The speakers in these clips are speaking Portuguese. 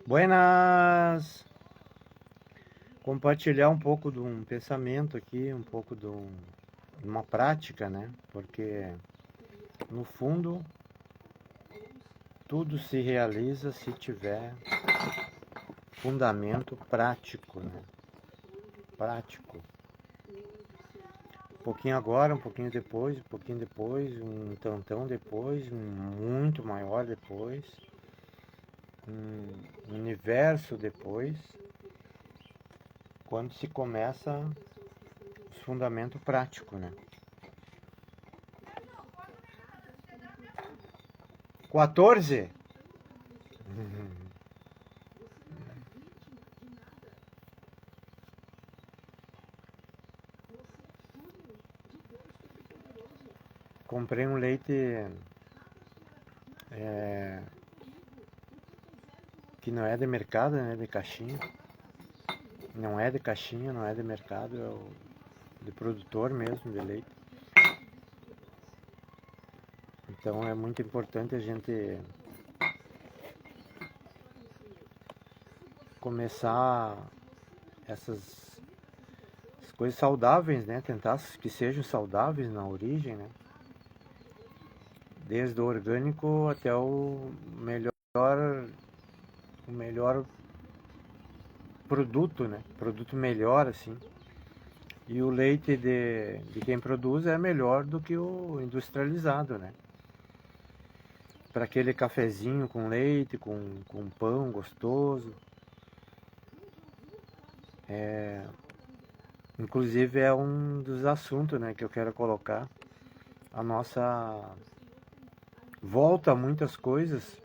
Buenas! Compartilhar um pouco de um pensamento aqui, um pouco de uma prática, né? Porque no fundo tudo se realiza se tiver fundamento prático, né? Prático. Um pouquinho agora, um pouquinho depois, um tantão depois, um muito maior depois, um universo depois, quando se começa os fundamentos práticos, né? 14? Comprei um leite que não é de mercado, né? De caixinha. Não é de caixinha, não é de mercado, é de produtor mesmo de leite. Então é muito importante a gente começar essas coisas saudáveis, né? Tentar que sejam saudáveis na origem, né? Desde o orgânico até o melhor produto, né? Produto melhor, assim. E o leite de quem produz é melhor do que o industrializado, né? Para aquele cafezinho com leite, com pão gostoso. Inclusive é um dos assuntos, né, que eu quero colocar. A nossa volta a muitas coisas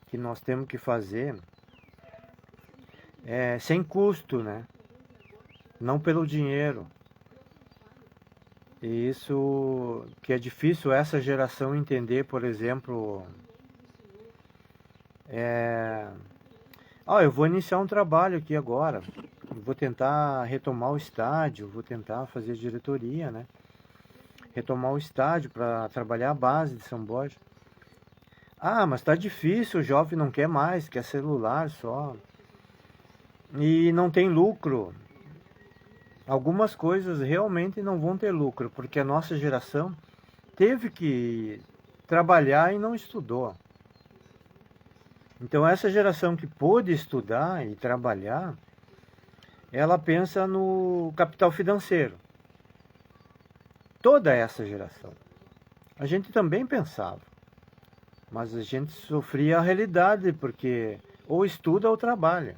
que nós temos que fazer sem custo, né? Não pelo dinheiro. E isso que é difícil essa geração entender, por exemplo, eu vou iniciar um trabalho aqui agora, vou tentar retomar o estádio, vou tentar fazer diretoria, né? Retomar o estádio para trabalhar a base de São Borja. Ah, mas tá difícil, o jovem não quer mais, quer celular só. E não tem lucro. Algumas coisas realmente não vão ter lucro, porque a nossa geração teve que trabalhar e não estudou. Então essa geração que pôde estudar e trabalhar, ela pensa no capital financeiro. Toda essa geração. A gente também pensava, mas a gente sofria a realidade, porque ou estuda ou trabalha.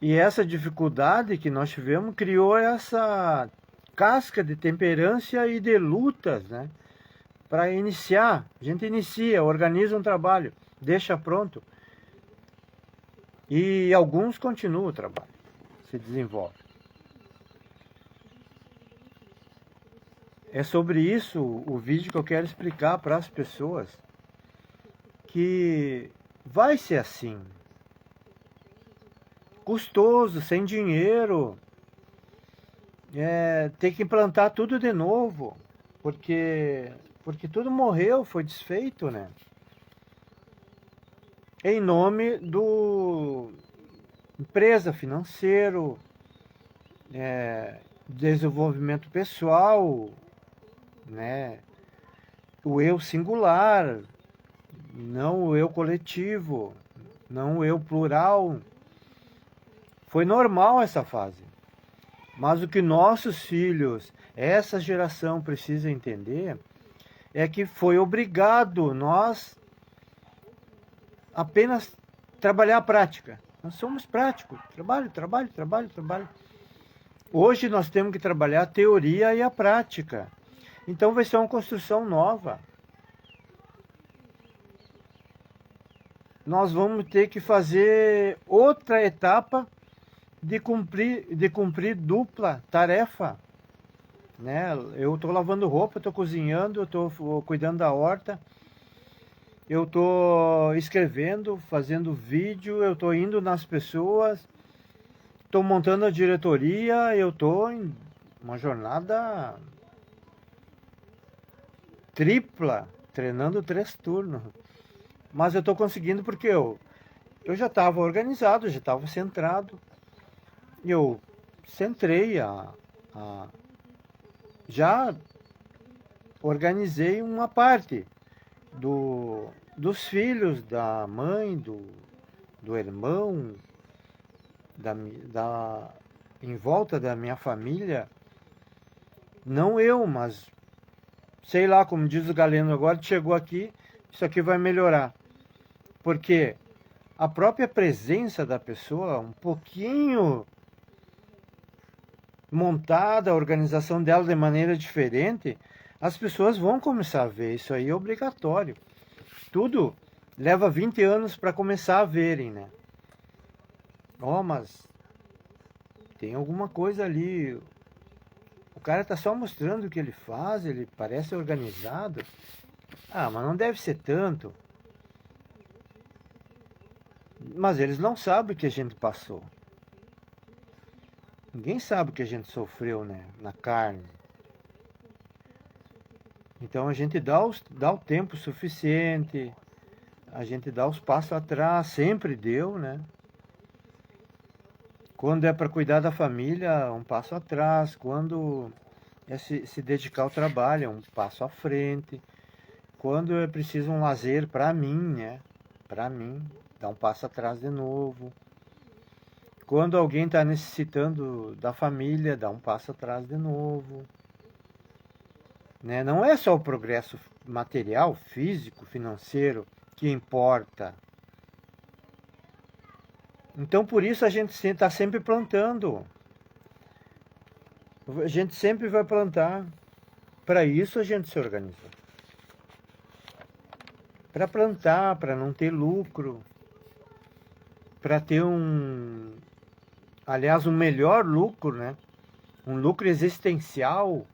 E essa dificuldade que nós tivemos criou essa casca de temperância e de lutas, né? Para iniciar, a gente inicia, organiza um trabalho, deixa pronto. E alguns continuam o trabalho, se desenvolve. É sobre isso o vídeo que eu quero explicar para as pessoas, que vai ser assim, custoso, sem dinheiro, ter que implantar tudo de novo, porque tudo morreu, foi desfeito, né? Em nome do empresa, financeiro, desenvolvimento pessoal, né? O eu singular, não o eu coletivo, não o eu plural. Foi normal essa fase. Mas o que nossos filhos, essa geração precisa entender é que foi obrigado nós apenas trabalhar a prática. Nós somos práticos. Trabalho, trabalho, trabalho, trabalho. Hoje nós temos que trabalhar a teoria e a prática. Então vai ser uma construção nova. Nós vamos ter que fazer outra etapa de cumprir dupla tarefa. Né? Eu estou lavando roupa, estou cozinhando, estou cuidando da horta, eu estou escrevendo, fazendo vídeo, eu estou indo nas pessoas, estou montando a diretoria, eu estou em uma jornada tripla, treinando 3 turnos. Mas eu estou conseguindo porque eu já estava organizado, já estava centrado. E eu centrei já organizei uma parte dos filhos, da mãe, do irmão, em volta da minha família. Não eu, mas sei lá, como diz o Galeno agora, chegou aqui, isso aqui vai melhorar. Porque a própria presença da pessoa, um pouquinho montada, a organização dela de maneira diferente, as pessoas vão começar a ver. Isso aí é obrigatório. Tudo leva 20 anos para começar a verem, né? Ó, mas tem alguma coisa ali. O cara tá só mostrando o que ele faz, ele parece organizado. Ah, mas não deve ser tanto. Mas eles não sabem o que a gente passou. Ninguém sabe o que a gente sofreu, né? Na carne. Então a gente dá o tempo suficiente, a gente dá os passos atrás, sempre deu, né? Quando é para cuidar da família, um passo atrás. Quando é se dedicar ao trabalho, é um passo à frente. Quando é preciso um lazer para mim, né? Para mim, dá um passo atrás de novo. Quando alguém está necessitando da família, dá um passo atrás de novo. Né? Não é só o progresso material, físico, financeiro que importa. Então, por isso a gente está sempre plantando. A gente sempre vai plantar. Para isso a gente se organiza. Para plantar, para não ter lucro. Para ter aliás, um melhor lucro, né? Um lucro existencial.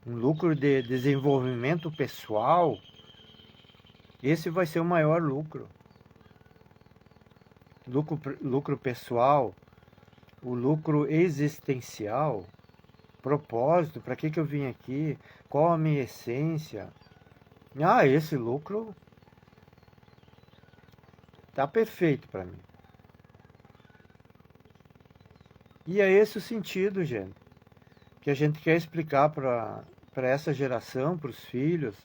Um lucro de desenvolvimento pessoal. Esse vai ser o maior lucro. Lucro pessoal, o lucro existencial, propósito, para que eu vim aqui, qual a minha essência. Ah, esse lucro tá perfeito para mim. E é esse o sentido, gente, que a gente quer explicar para essa geração, para os filhos,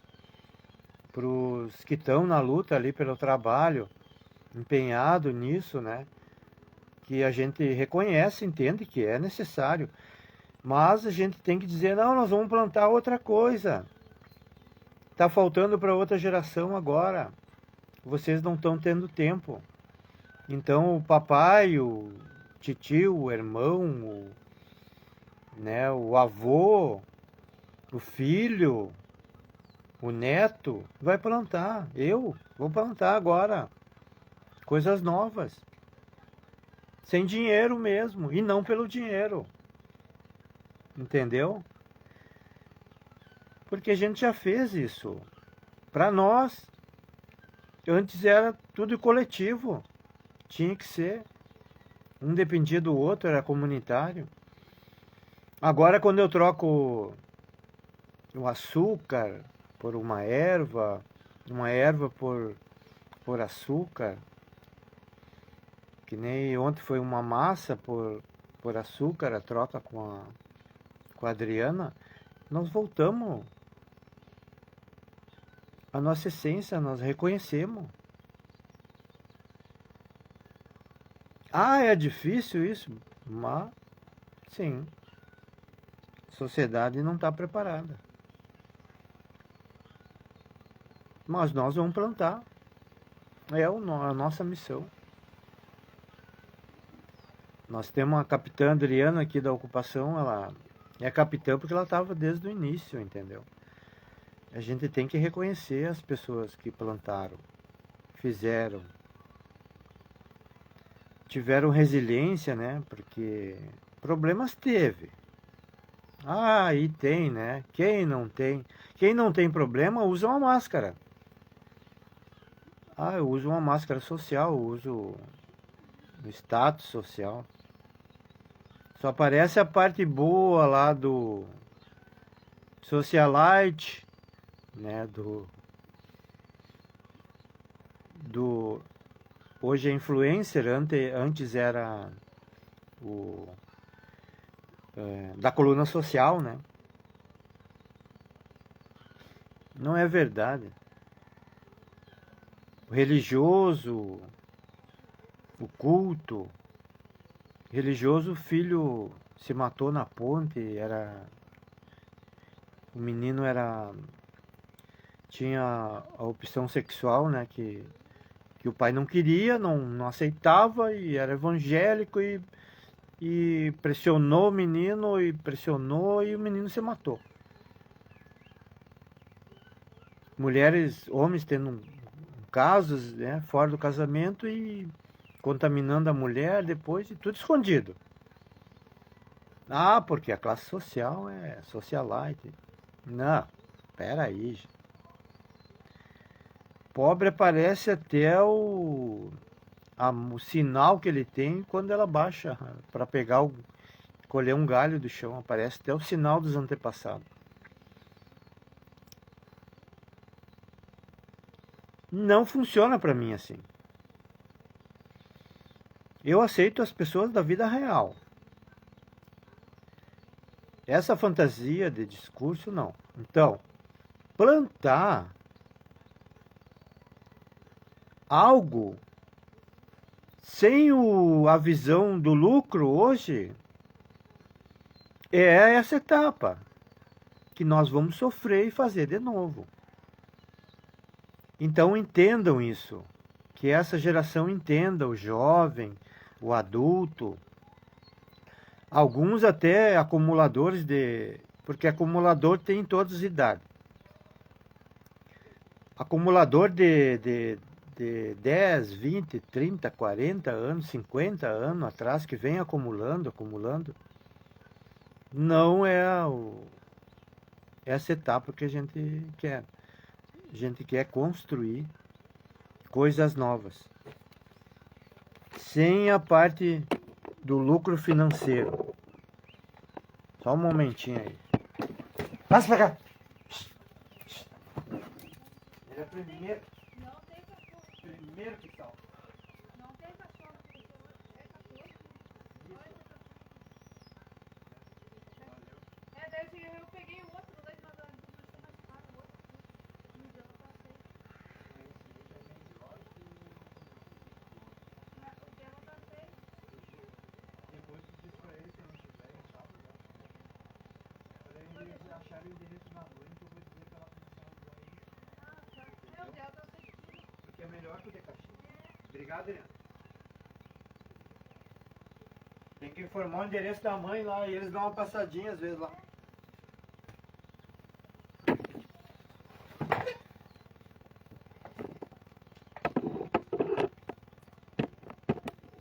para os que estão na luta ali pelo trabalho, empenhado nisso, né? Que a gente reconhece, entende que é necessário. Mas a gente tem que dizer, não, nós vamos plantar outra coisa. Está faltando para outra geração agora. Vocês não estão tendo tempo. Então o papai, o titio, o irmão, né, o avô, o filho, o neto, vai plantar. Eu vou plantar agora. Coisas novas. Sem dinheiro mesmo. E não pelo dinheiro. Entendeu? Porque a gente já fez isso. Para nós, antes era tudo coletivo. Tinha que ser. Um dependia do outro, era comunitário. Agora, quando eu troco o açúcar por uma erva por açúcar, que nem ontem foi uma massa por açúcar, a troca com a Adriana, nós voltamos à nossa essência, nós reconhecemos. Ah, é difícil isso? Mas, sim, a sociedade não está preparada. Mas nós vamos plantar. É a nossa missão. Nós temos a capitã Adriana aqui da ocupação, ela é capitã porque ela estava desde o início, entendeu? A gente tem que reconhecer as pessoas que plantaram, fizeram, tiveram resiliência, né? Porque problemas teve. Ah, aí tem, né? Quem não tem? Quem não tem problema usa uma máscara. Ah, eu uso uma máscara social, eu uso o status social. Só aparece a parte boa lá do socialite, né? hoje é influencer, antes era da coluna social, né? Não é verdade. O religioso, o culto, religioso, o filho se matou na ponte, o menino tinha a opção sexual, né, que o pai não queria, não aceitava, e era evangélico, e pressionou o menino, e o menino se matou. Mulheres, homens tendo casos, né, fora do casamento e contaminando a mulher depois, e tudo escondido. Ah, porque a classe social é socialite. Não, peraí. Pobre aparece até o sinal que ele tem quando ela baixa para colher um galho do chão. Aparece até o sinal dos antepassados. Não funciona para mim assim. Eu aceito as pessoas da vida real. Essa fantasia de discurso, não. Então, plantar algo sem a visão do lucro hoje é essa etapa que nós vamos sofrer e fazer de novo. Então entendam isso, que essa geração entenda, o jovem, o adulto, alguns até acumuladores porque acumulador tem em todas as idades. Acumulador de 10, 20, 30, 40 anos, 50 anos atrás, que vem acumulando, não é essa etapa que a gente quer. A gente quer construir coisas novas. Sem a parte do lucro financeiro. Só um momentinho aí. Passa pra cá. Ele é primeiro. Não tem cachorro. Primeiro que tal. Não tem cachorro. É cachorro. Daí eu peguei o outro, daí nós começamos mais caro o outro. No dia eu passei. O dia eu passei. Depois tu disse pra ele que eu não tiver, eu sábado, né? Pra eles acharem o endereço na mãe, que eu vou dizer que ela começou a doar aí. Ah, tá. O dia eu passei. Porque é melhor que o de Caxias. Obrigado, Helena. Tem que informar o endereço da mãe lá e eles dão uma passadinha às vezes lá.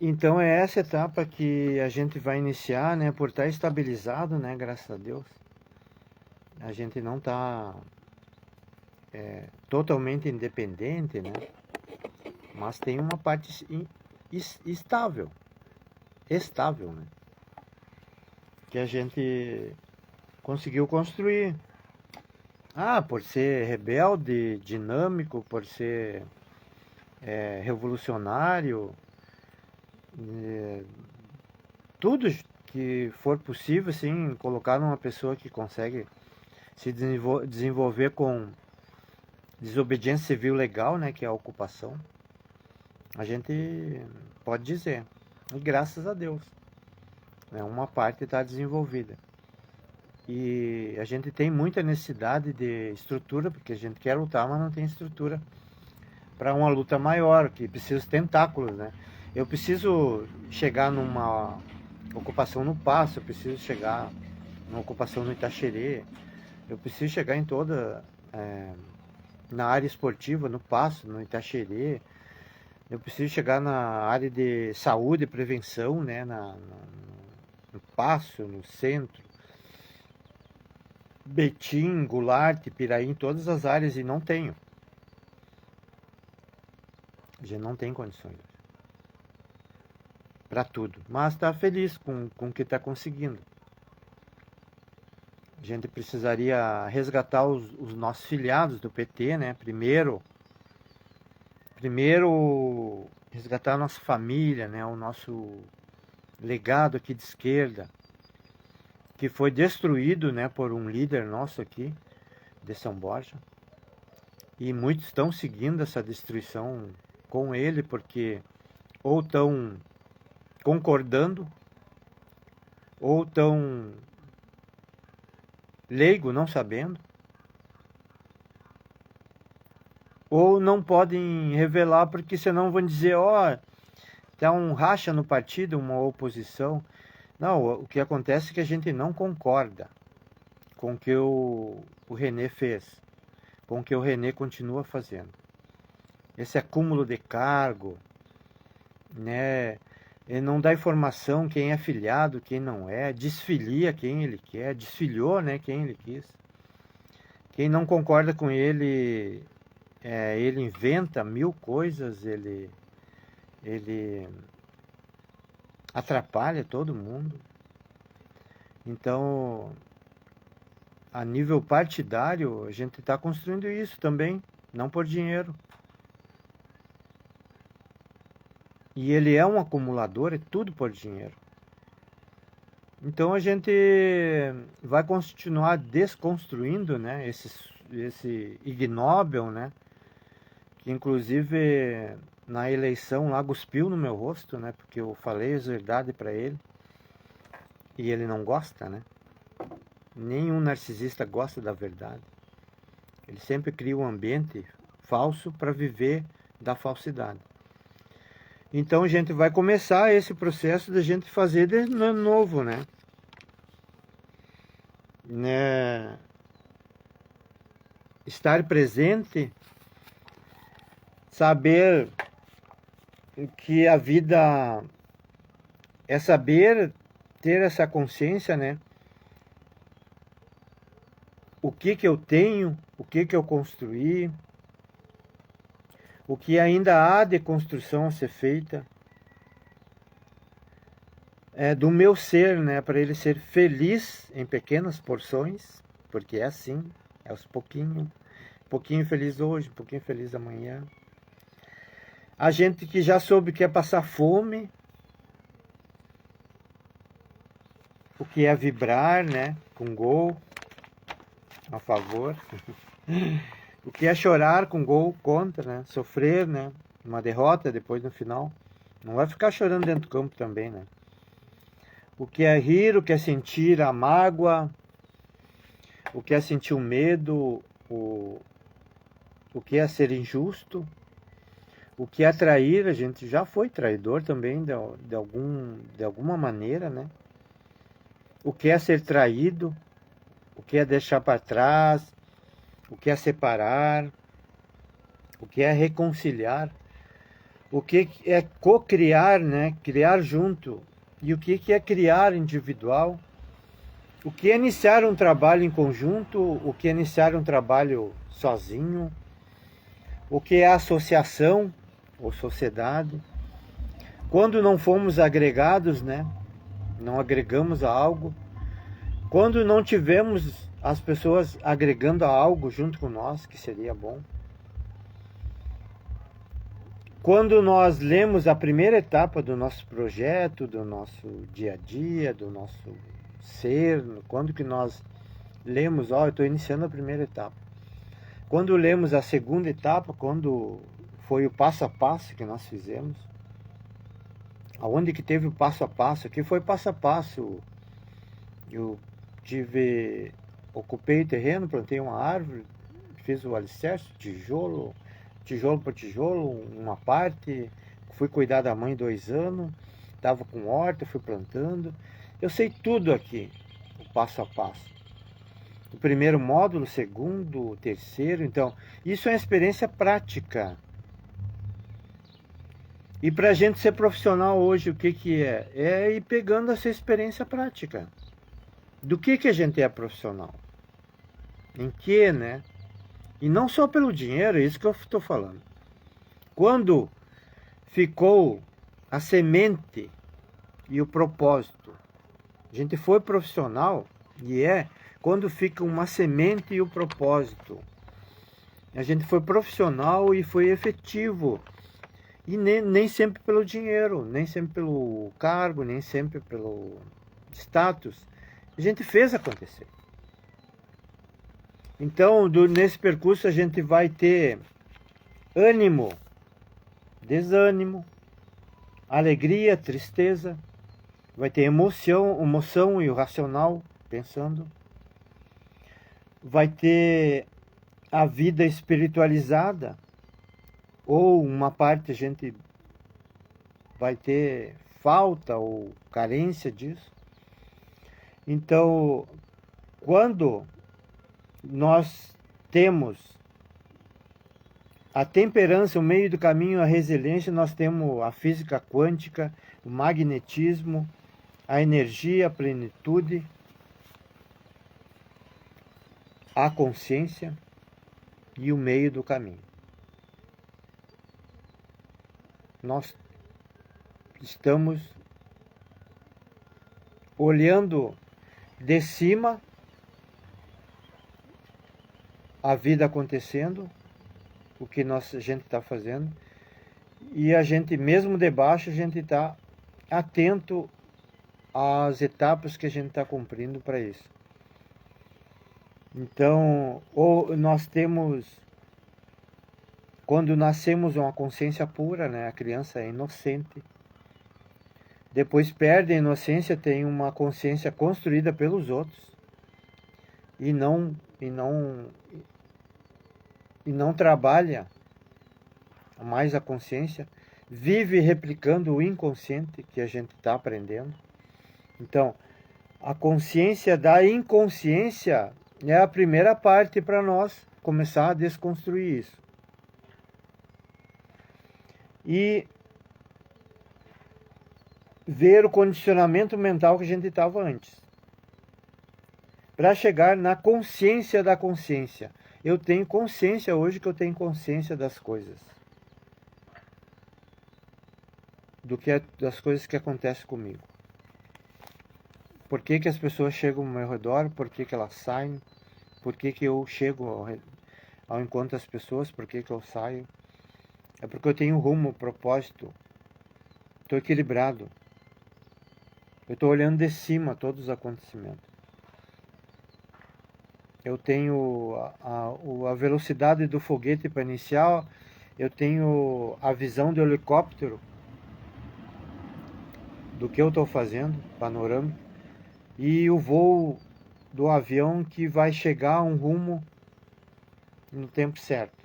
Então é essa etapa que a gente vai iniciar, né? Por estar estabilizado, né? Graças a Deus. A gente não está totalmente independente, né? Mas tem uma parte estável, né? Que a gente conseguiu construir. Ah, por ser rebelde, dinâmico, por ser revolucionário, tudo que for possível, assim, colocar numa pessoa que consegue se desenvolver com desobediência civil legal, né, que é a ocupação, a gente pode dizer, e graças a Deus, né, uma parte está desenvolvida. E a gente tem muita necessidade de estrutura, porque a gente quer lutar, mas não tem estrutura para uma luta maior, que precisa de tentáculos, né? Eu preciso chegar numa ocupação no Passo, eu preciso chegar numa ocupação no Itaxerê, eu preciso chegar em toda, na área esportiva, no Passo, no Itaxerê, eu preciso chegar na área de saúde e prevenção, né? No Passo, no centro, Betim, Goulart, Piraí, em todas as áreas, e não tenho. A gente não tem condições para tudo, mas está feliz com o que está conseguindo. A gente precisaria resgatar os nossos filiados do PT, né? Primeiro primeiro resgatar a nossa família, né, o nosso legado aqui de esquerda, que foi destruído, né, por um líder nosso aqui, de São Borja. E muitos estão seguindo essa destruição com ele, porque ou estão concordando, ou estão leigo, não sabendo, ou não podem revelar, porque senão vão dizer, ó, tá um racha no partido, uma oposição. Não, o que acontece é que a gente não concorda com o que o René fez, com o que o René continua fazendo. Esse acúmulo de cargo, né? Ele não dá informação quem é filiado, quem não é, desfilia quem ele quer, desfiliou, né, quem ele quis. Quem não concorda com ele, ele inventa mil coisas, ele atrapalha todo mundo. Então, a nível partidário, a gente está construindo isso também, não por dinheiro. E ele é um acumulador, é tudo por dinheiro. Então a gente vai continuar desconstruindo, né, esse ignóbil, né, que inclusive na eleição lá cuspiu no meu rosto, né, porque eu falei a verdade para ele e ele não gosta, né. Nenhum narcisista gosta da verdade. Ele sempre cria um ambiente falso para viver da falsidade. Então a gente vai começar esse processo da gente fazer de novo, né? Estar presente, saber que a vida é saber ter essa consciência, né? O que eu tenho, o que eu construí, o que ainda há de construção a ser feita, do meu ser, né, para ele ser feliz em pequenas porções, porque é assim, é aos pouquinho, um pouquinho feliz hoje, um pouquinho feliz amanhã. A gente que já soube que é passar fome, o que é vibrar, né, com gol a favor. O que é chorar com gol contra, né? Sofrer, né? Uma derrota depois no final. Não vai ficar chorando dentro do campo também, né? O que é rir, o que é sentir a mágoa, o que é sentir o medo, o que é ser injusto, o que é trair, a gente já foi traidor também de alguma maneira, né? O que é ser traído, o que é deixar para trás, o que é separar, o que é reconciliar, o que é co-criar, né? Criar junto, e o que é criar individual, o que é iniciar um trabalho em conjunto, o que é iniciar um trabalho sozinho, o que é associação ou sociedade. Quando não fomos agregados, né? Não agregamos a algo. Quando não tivemos as pessoas agregando a algo junto com nós, que seria bom. Quando nós lemos a primeira etapa do nosso projeto, do nosso dia a dia, do nosso ser, quando que nós lemos, eu estou iniciando a primeira etapa. Quando lemos a segunda etapa, quando foi o passo a passo que nós fizemos, aonde que teve o passo a passo, aqui foi passo a passo. Eu ocupei o terreno, plantei uma árvore, fiz o alicerce, tijolo por tijolo, uma parte, fui cuidar da mãe 2 anos, estava com horta, fui plantando. Eu sei tudo aqui, o passo a passo. O primeiro módulo, o segundo, o terceiro, então, isso é uma experiência prática. E para a gente ser profissional hoje, o que é? É ir pegando essa experiência prática. Do que a gente é profissional? Em que, né? E não só pelo dinheiro, é isso que eu estou falando. Quando ficou a semente e o propósito, a gente foi profissional, e quando fica uma semente e o propósito. A gente foi profissional e foi efetivo E nem sempre pelo dinheiro, nem sempre pelo cargo, nem sempre pelo status. A gente fez acontecer. Então, nesse percurso a gente vai ter ânimo, desânimo, alegria, tristeza, vai ter emoção e o racional, pensando, vai ter a vida espiritualizada, ou uma parte a gente vai ter falta ou carência disso. Então, quando nós temos a temperança, o meio do caminho, a resiliência, nós temos a física quântica, o magnetismo, a energia, a plenitude, a consciência e o meio do caminho. Nós estamos olhando de cima a vida acontecendo, o que a gente está fazendo, e a gente, mesmo de baixo, a gente está atento às etapas que a gente está cumprindo para isso. Então, ou nós temos, quando nascemos, uma consciência pura, né? A criança é inocente. Depois perde a inocência, tem uma consciência construída pelos outros e não trabalha mais a consciência, vive replicando o inconsciente que a gente está aprendendo. Então, a consciência da inconsciência é a primeira parte para nós começar a desconstruir isso. E ver o condicionamento mental que a gente estava antes. Para chegar na consciência da consciência. Eu tenho consciência hoje que eu tenho consciência das coisas. Das coisas que acontecem comigo. Por que as pessoas chegam ao meu redor? Por que elas saem? Por que eu chego ao encontro das pessoas? Por que eu saio? É porque eu tenho rumo, propósito. Estou equilibrado. Eu estou olhando de cima todos os acontecimentos. Eu tenho a velocidade do foguete para iniciar. Eu tenho a visão do helicóptero do que eu estou fazendo, panorâmico. E o voo do avião que vai chegar a um rumo no tempo certo.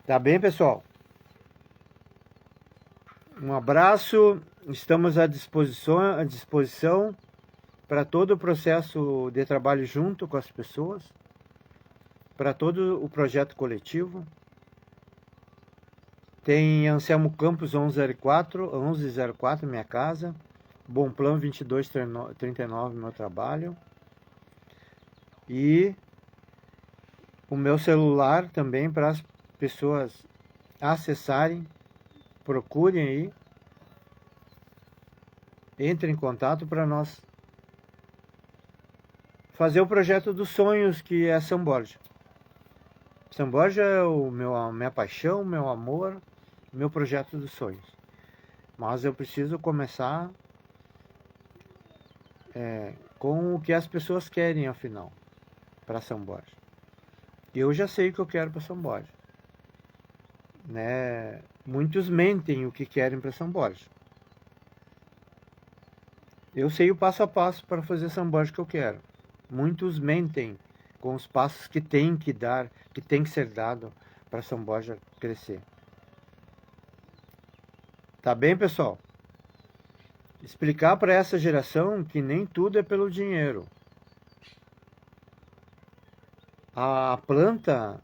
Tá bem, pessoal? Um abraço. Estamos à disposição para todo o processo de trabalho junto com as pessoas, para todo o projeto coletivo. Tem Anselmo Campos 1104, minha casa. Bom Plano 2239, meu trabalho. E o meu celular também para as pessoas acessarem. Procurem aí. Entre em contato para nós fazer o projeto dos sonhos, que é São Borja. São Borja é a minha paixão, meu amor, meu projeto dos sonhos. Mas eu preciso começar com o que as pessoas querem, afinal, para São Borja. Eu já sei o que eu quero para São Borja. Né? Muitos mentem o que querem para São Borja. Eu sei o passo a passo para fazer São Borja que eu quero. Muitos mentem com os passos que tem que dar, que tem que ser dado para São Borja crescer. Tá bem, pessoal? Explicar para essa geração que nem tudo é pelo dinheiro. A planta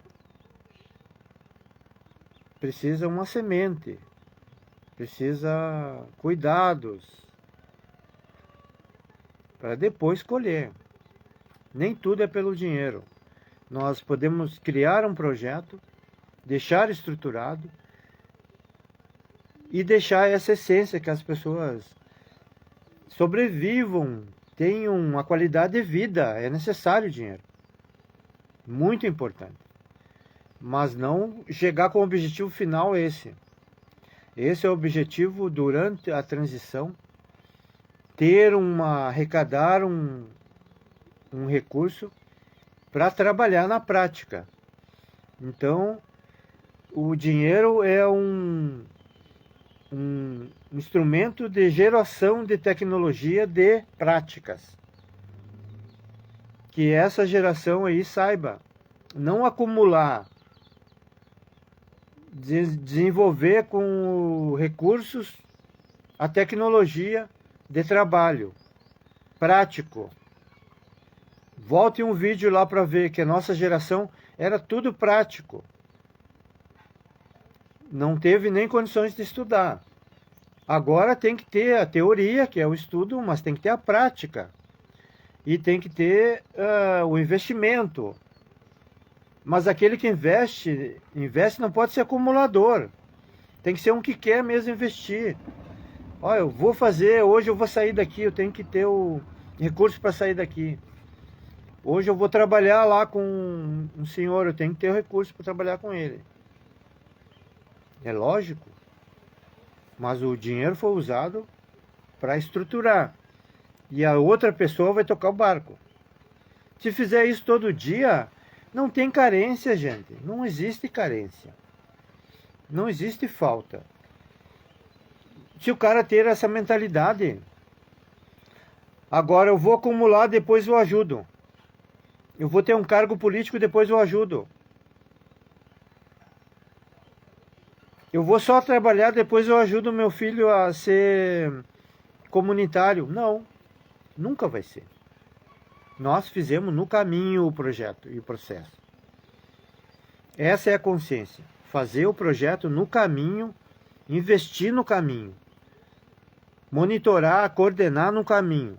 precisa uma semente, precisa cuidados, para depois colher. Nem tudo é pelo dinheiro. Nós podemos criar um projeto, deixar estruturado e deixar essa essência que as pessoas sobrevivam, tenham uma qualidade de vida. É necessário dinheiro. Muito importante. Mas não chegar com o objetivo final esse. Esse é o objetivo durante a transição, arrecadar um recurso para trabalhar na prática. Então, o dinheiro é um instrumento de geração de tecnologia de práticas. Que essa geração aí saiba não acumular, desenvolver com recursos a tecnologia de trabalho prático. Volte um vídeo lá para ver que a nossa geração era tudo prático. Não teve nem condições de estudar. Agora tem que ter a teoria, que é o estudo, mas tem que ter a prática. E tem que ter o investimento. Mas aquele que investe não pode ser acumulador. Tem que ser um que quer mesmo investir. Olha, eu vou fazer, hoje eu vou sair daqui, eu tenho que ter o recurso para sair daqui. Hoje eu vou trabalhar lá com um senhor, eu tenho que ter o recurso para trabalhar com ele. É lógico. Mas o dinheiro foi usado para estruturar. E a outra pessoa vai tocar o barco. Se fizer isso todo dia, não tem carência, gente. Não existe carência. Não existe falta. Se o cara ter essa mentalidade, agora eu vou acumular, depois eu ajudo. Eu vou ter um cargo político, depois eu ajudo. Eu vou só trabalhar, depois eu ajudo meu filho a ser comunitário. Não, nunca vai ser. Nós fizemos no caminho o projeto e o processo. Essa é a consciência. Fazer o projeto no caminho, investir no caminho. Monitorar, coordenar no caminho.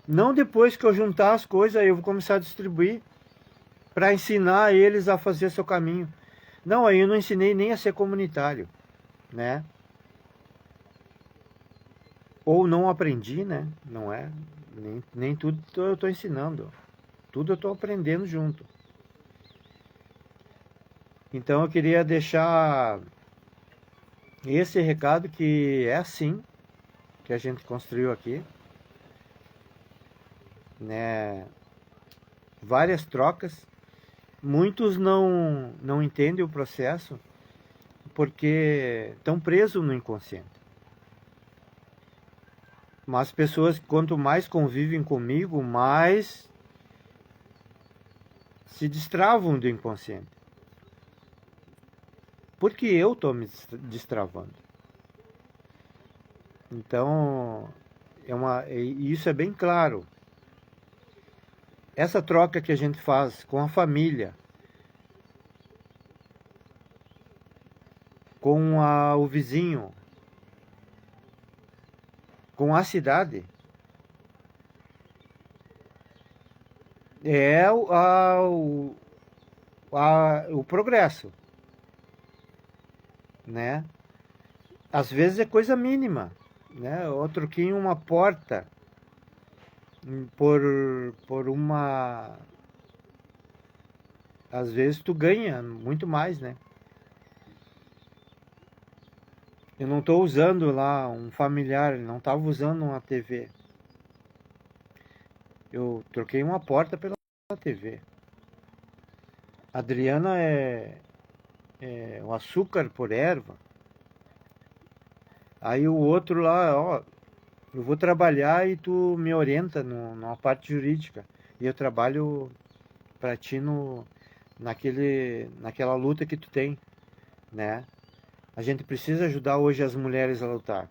Não depois que eu juntar as coisas, eu vou começar a distribuir para ensinar eles a fazer seu caminho. Não, aí eu não ensinei nem a ser comunitário, né? Ou não aprendi, né? Não é? Nem tudo eu estou ensinando. Tudo eu estou aprendendo junto. Então eu queria deixar esse recado que é assim que a gente construiu aqui, né? Várias trocas. Muitos não entendem o processo porque estão presos no inconsciente. Mas pessoas, quanto mais convivem comigo, mais se destravam do inconsciente. Porque eu estou me destravando. Então, isso é bem claro. Essa troca que a gente faz com a família, com o vizinho, com a cidade, é o progresso, né? Às vezes é coisa mínima, né? Eu troquei uma porta por uma... Às vezes tu ganha muito mais, né? Eu não estou usando lá um familiar, ele não estava usando uma TV. Eu troquei uma porta pela TV. A Adriana é o açúcar por erva. Aí o outro lá, ó, eu vou trabalhar e tu me orienta numa parte jurídica. E eu trabalho para ti naquela luta que tu tem, né? A gente precisa ajudar hoje as mulheres a lutar.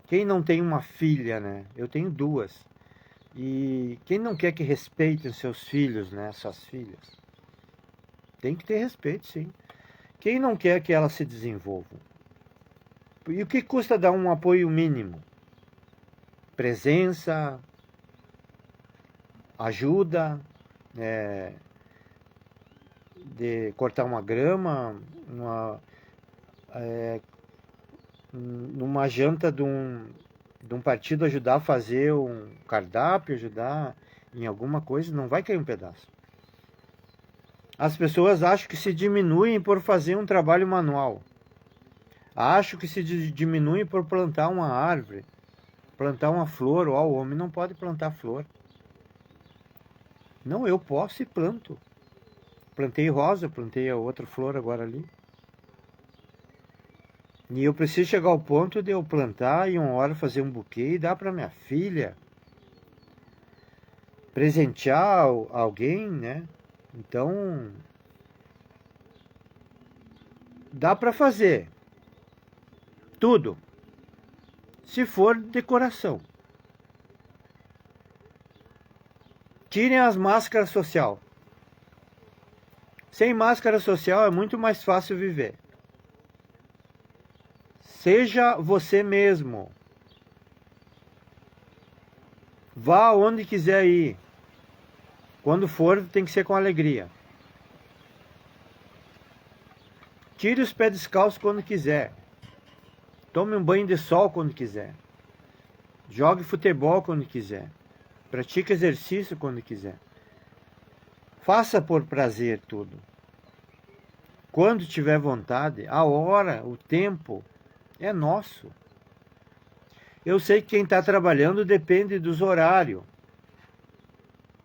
Quem não tem uma filha, né? Eu tenho duas. E quem não quer que respeitem seus filhos, né? Suas filhas. Tem que ter respeito, sim. Quem não quer que elas se desenvolvam? E o que custa dar um apoio mínimo? Presença, ajuda, de cortar uma grama, numa janta de um partido, ajudar a fazer um cardápio, ajudar em alguma coisa, não vai cair um pedaço. As pessoas acham que se diminuem por fazer um trabalho manual. Acho que se diminui por plantar uma árvore, plantar uma flor. Ó, o homem não pode plantar flor. Não, eu posso e planto. Plantei rosa, plantei a outra flor agora ali. E eu preciso chegar ao ponto de eu plantar e uma hora fazer um buquê e dar para minha filha. Presentear alguém, né? Então, dá para fazer tudo, se for decoração. Tirem as máscaras social. Sem máscara social é muito mais fácil viver. Seja você mesmo. Vá onde quiser ir. Quando for, tem que ser com alegria. Tire os pés descalços quando quiser. Tome um banho de sol quando quiser. Jogue futebol quando quiser. Pratique exercício quando quiser. Faça por prazer tudo. Quando tiver vontade, a hora, o tempo é nosso. Eu sei que quem está trabalhando depende dos horários.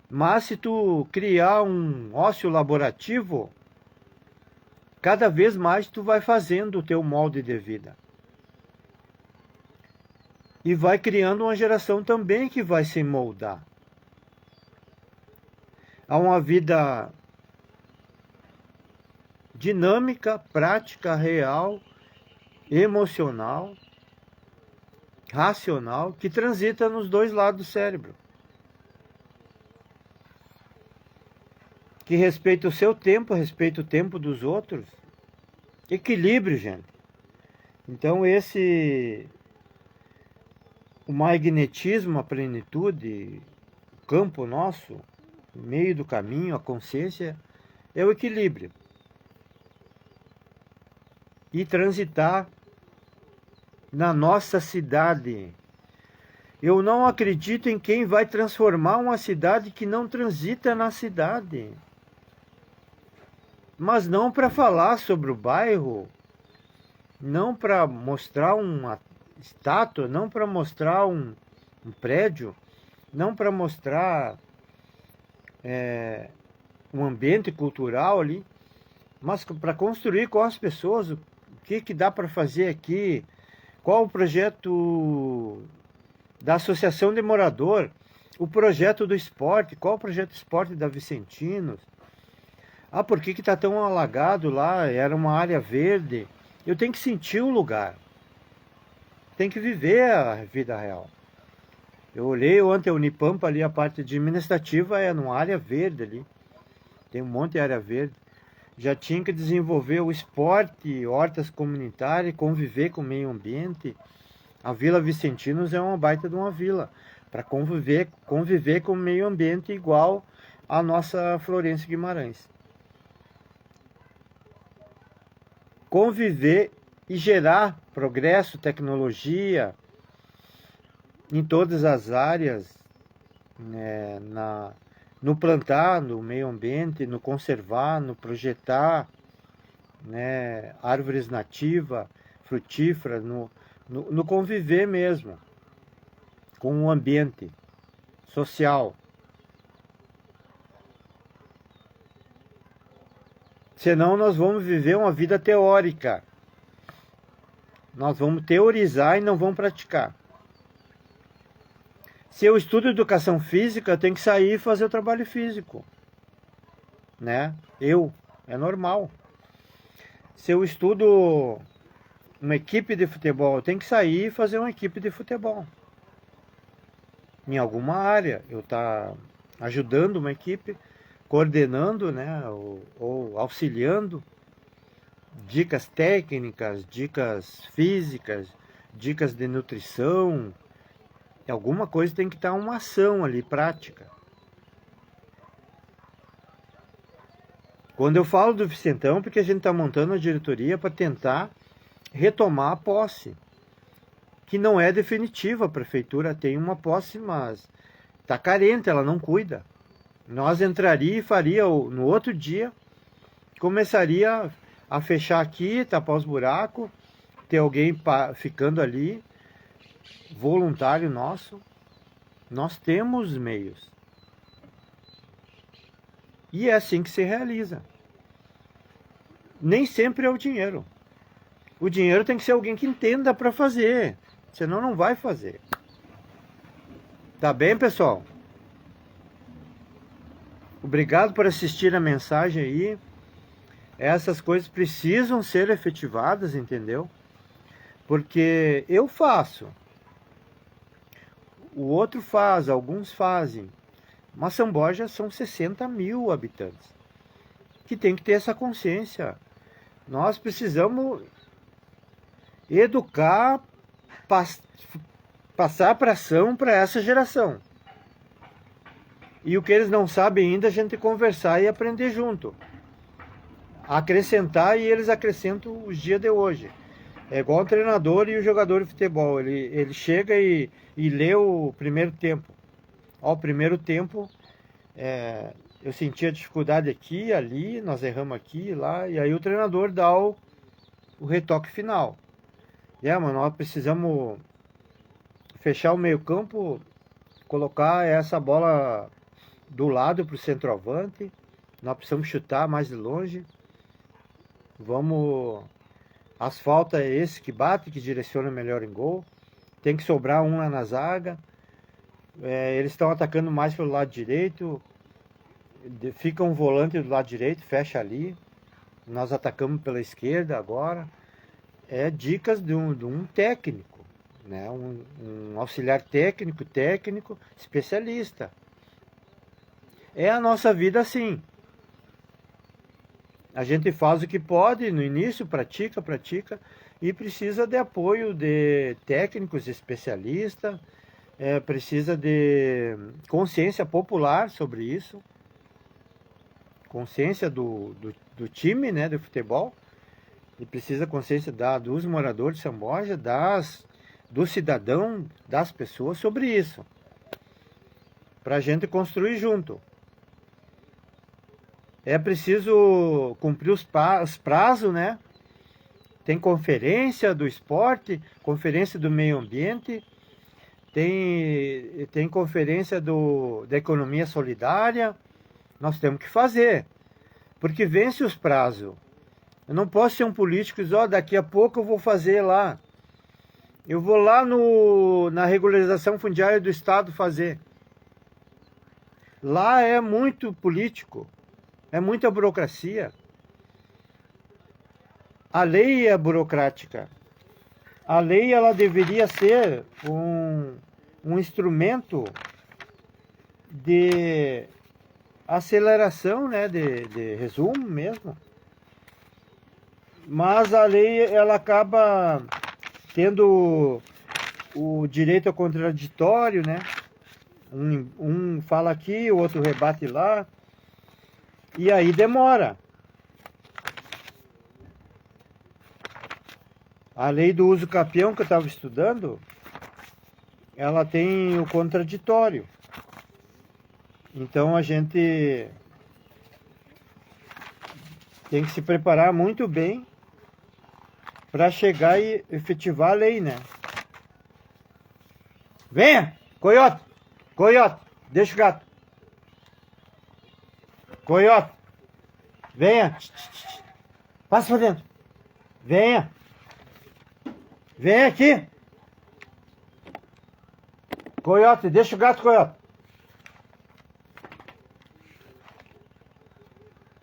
Mas se tu criar um ócio laborativo, cada vez mais tu vai fazendo o teu molde de vida. E vai criando uma geração também que vai se moldar a uma vida dinâmica, prática, real, emocional, racional, que transita nos dois lados do cérebro. Que respeita o seu tempo, respeita o tempo dos outros. Equilíbrio, gente. Então o magnetismo, a plenitude, o campo nosso, o meio do caminho, a consciência, é o equilíbrio. E transitar na nossa cidade. Eu não acredito em quem vai transformar uma cidade que não transita na cidade. Mas não para falar sobre o bairro, não para mostrar uma estátua, não para mostrar um prédio, não para mostrar um ambiente cultural ali, mas para construir com as pessoas o que dá para fazer aqui, qual o projeto da Associação de Morador, o projeto do esporte, qual o projeto do esporte da Vicentinos. Ah, por que está tão alagado lá? Era uma área verde. Eu tenho que sentir o lugar. Tem que viver a vida real. Eu olhei ontem a Unipampa ali, a parte administrativa é numa área verde ali. Tem um monte de área verde. Já tinha que desenvolver o esporte, hortas comunitárias, conviver com o meio ambiente. A Vila Vicentinos é uma baita de uma vila. Para conviver com o meio ambiente igual a nossa Florencio Guimarães. Conviver e gerar progresso, tecnologia em todas as áreas, né, no plantar, no meio ambiente, no conservar, no projetar, né, árvores nativas, frutíferas, no conviver mesmo com o ambiente social. Senão nós vamos viver uma vida teórica. Nós vamos teorizar e não vamos praticar. Se eu estudo educação física, eu tenho que sair e fazer o trabalho físico. Né? É normal. Se eu estudo uma equipe de futebol, eu tenho que sair e fazer uma equipe de futebol. Em alguma área, eu estou ajudando uma equipe, coordenando, né, ou auxiliando, dicas técnicas, dicas físicas, dicas de nutrição. Alguma coisa tem que estar uma ação ali, prática. Quando eu falo do Vicentão, porque a gente está montando a diretoria para tentar retomar a posse, que não é definitiva. A prefeitura tem uma posse, mas está carente, ela não cuida. Nós entraria e faria no outro dia, começaria a fechar aqui, tapar os buracos, ter alguém ficando ali, voluntário nosso. Nós temos meios. E é assim que se realiza. Nem sempre é o dinheiro. O dinheiro tem que ser alguém que entenda para fazer. Senão não vai fazer. Tá bem, pessoal? Obrigado por assistir a mensagem aí. Essas coisas precisam ser efetivadas, entendeu? Porque eu faço. O outro faz, alguns fazem. Mas São Borja são 60 mil habitantes. Que tem que ter essa consciência. Nós precisamos educar, passar para ação para essa geração. E o que eles não sabem ainda, a gente conversar e aprender junto. Acrescentar, e eles acrescentam os dias de hoje. É igual o treinador e o jogador de futebol. Ele chega e lê o primeiro tempo. O primeiro tempo, eu sentia dificuldade aqui, ali, nós erramos aqui e lá. E aí o treinador dá o retoque final. Mas nós precisamos fechar o meio campo, colocar essa bola do lado para o centroavante. Nós precisamos chutar mais de longe. As faltas é esse que bate, que direciona melhor em gol. Tem que sobrar um lá na zaga. Eles estão atacando mais pelo lado direito. Fica um volante do lado direito, fecha ali. Nós atacamos pela esquerda agora. Dicas de um técnico, né? Um auxiliar técnico, especialista. É a nossa vida assim. A gente faz o que pode, no início pratica, e precisa de apoio de técnicos, especialistas, precisa de consciência popular sobre isso, consciência do time, né, do futebol, e precisa consciência dos moradores de São Borja, do cidadão, das pessoas sobre isso, para a gente construir junto. É preciso cumprir os prazos, né? Tem conferência do esporte, conferência do meio ambiente, tem conferência da economia solidária. Nós temos que fazer, porque vence os prazos. Eu não posso ser um político e dizer, daqui a pouco eu vou fazer lá. Eu vou lá na regularização fundiária do Estado fazer. Lá é muito político. É muita burocracia. A lei é burocrática. A lei ela deveria ser um instrumento de aceleração, né, de resumo mesmo. Mas a lei ela acaba tendo o direito ao contraditório, né? Um fala aqui, o outro rebate lá. E aí demora. A lei do uso capião que eu estava estudando, ela tem o contraditório. Então a gente tem que se preparar muito bem para chegar e efetivar a lei, né? Venha, coiote, deixa o gato. Coiote, venha, passa pra dentro, venha aqui, coiote, deixa o gato,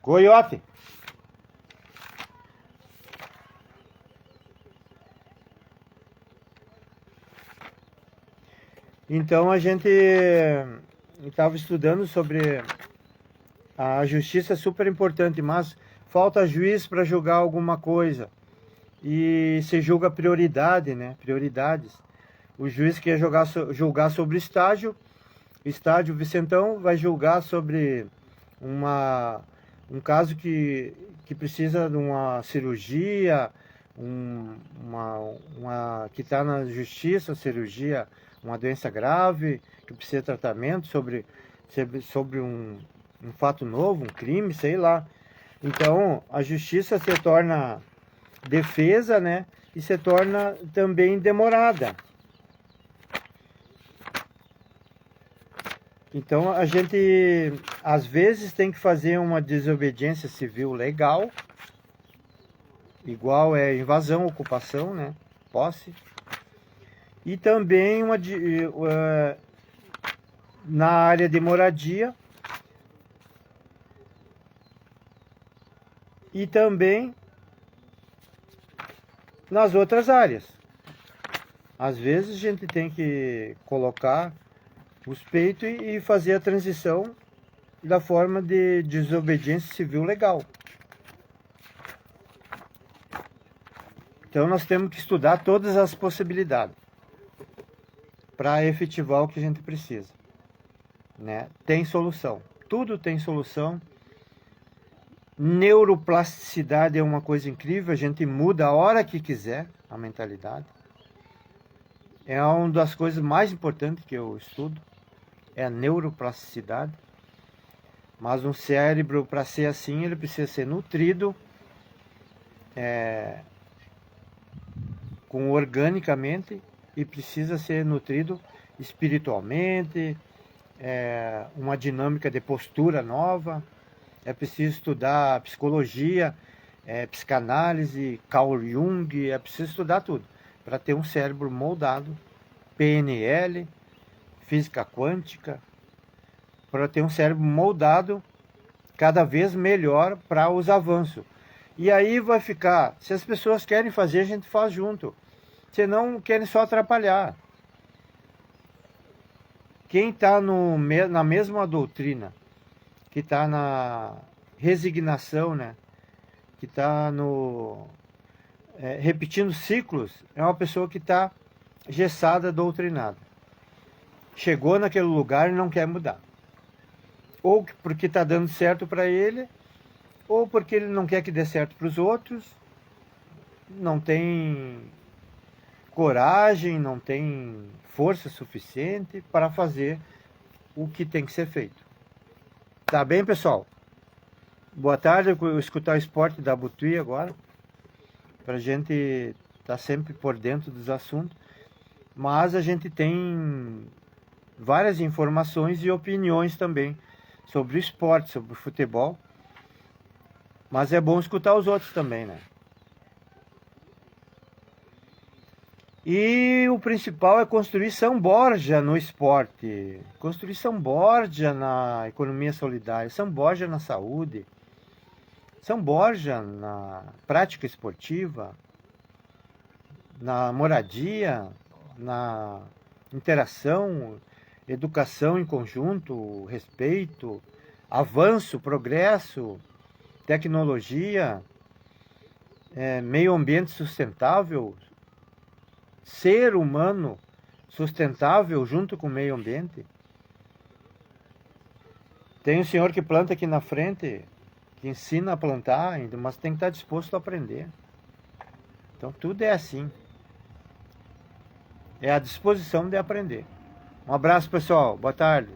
coiote. Então a gente estava estudando sobre a justiça, é super importante, mas falta juiz para julgar alguma coisa. E se julga prioridade, né? Prioridades. O juiz quer julgar sobre estádio Vicentão vai julgar sobre um caso que precisa de uma cirurgia, que está na justiça, cirurgia, uma doença grave, que precisa de tratamento sobre um fato novo, um crime, sei lá. Então, a justiça se torna defesa, né? e se torna também demorada. Então a gente às vezes tem que fazer uma desobediência civil legal, igual é invasão, ocupação, né? Posse. E também na área de moradia. E também nas outras áreas. Às vezes a gente tem que colocar os peitos e fazer a transição da forma de desobediência civil legal. Então nós temos que estudar todas as possibilidades para efetivar o que a gente precisa, né? Tem solução, tudo tem solução. Neuroplasticidade é uma coisa incrível, a gente muda a hora que quiser a mentalidade. É uma das coisas mais importantes que eu estudo, é a neuroplasticidade. Mas um cérebro, para ser assim, ele precisa ser nutrido organicamente e precisa ser nutrido espiritualmente, uma dinâmica de postura nova. É preciso estudar psicologia, psicanálise, Carl Jung, é preciso estudar tudo para ter um cérebro moldado, PNL, física quântica, para ter um cérebro moldado cada vez melhor para os avanços. E aí vai ficar, se as pessoas querem fazer, a gente faz junto. Se não, querem só atrapalhar. Quem está na mesma doutrina, que está na resignação, né? Que está repetindo ciclos, é uma pessoa que está engessada, doutrinada. Chegou naquele lugar e não quer mudar. Ou porque está dando certo para ele, ou porque ele não quer que dê certo para os outros, não tem coragem, não tem força suficiente para fazer o que tem que ser feito. Tá bem, pessoal? Boa tarde, eu vou escutar o esporte da Butuí agora, para a gente estar sempre por dentro dos assuntos, mas a gente tem várias informações e opiniões também sobre o esporte, sobre o futebol, mas é bom escutar os outros também, né? E o principal é construir São Borja no esporte, construir São Borja na economia solidária, São Borja na saúde, São Borja na prática esportiva, na moradia, na interação, educação em conjunto, respeito, avanço, progresso, tecnologia, meio ambiente sustentável, ser humano sustentável junto com o meio ambiente. Tem um senhor que planta aqui na frente, que ensina a plantar ainda, mas tem que estar disposto a aprender. Então tudo é assim. É a disposição de aprender. Um abraço, pessoal. Boa tarde.